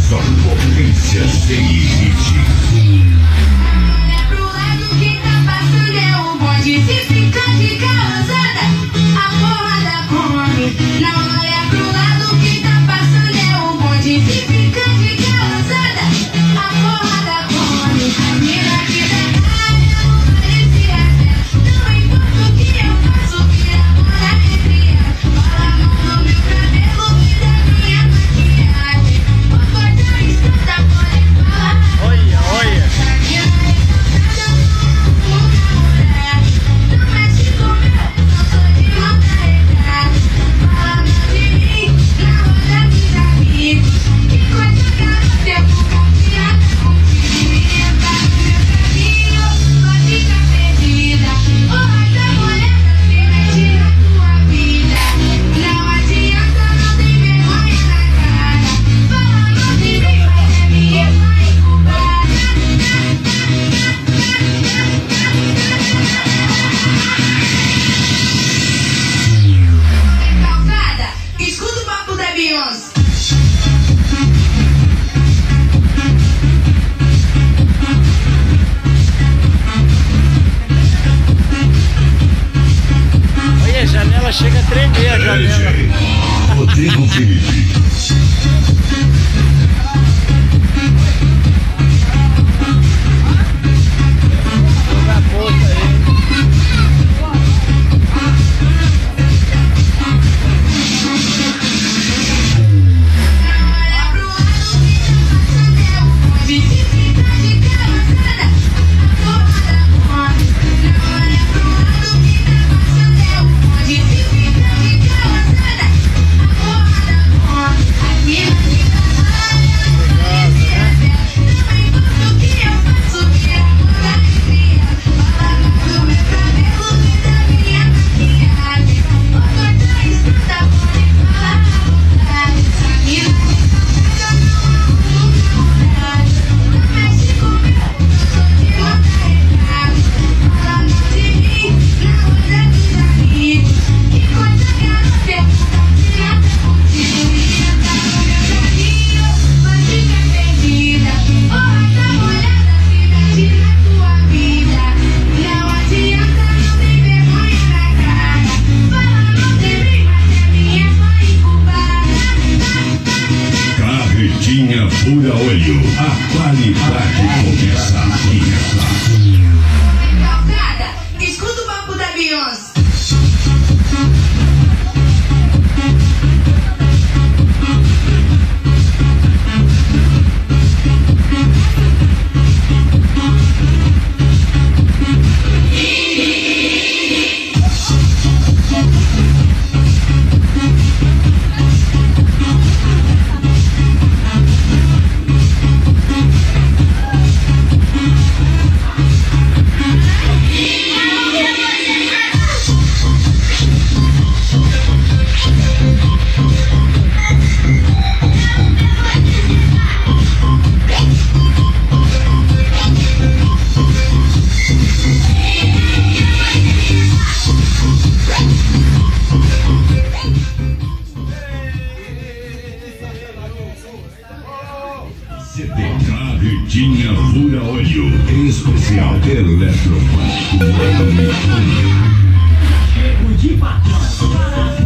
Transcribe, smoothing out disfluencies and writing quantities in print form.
Só potência sem limite. Olha pro lado que tá passando é o bonde. Se ficar de causada, a porrada come. Não olha pro lado que tá passando é o bonde. Se ficar de causada, a porrada come. A mina que dá raia não parecia fé. Não importa o que eu faço, vira moda alegria. Fala a mão no meu cabelo, cuida minha maquiagem. Vou cortar escuta, pode falar. Olha, olha. Escuta o papo da Beyoncé. Olha, a janela chega a tremer, a janela. DJ Rodrigo Felipe. Joga a bolsa aí. Carretinha Fura Olho. A qualidade começa aqui. Calçada, escuta o papo da Beyoncé. Carretinha Fura Olho. Em especial Eletrofánico. Chego de patrão.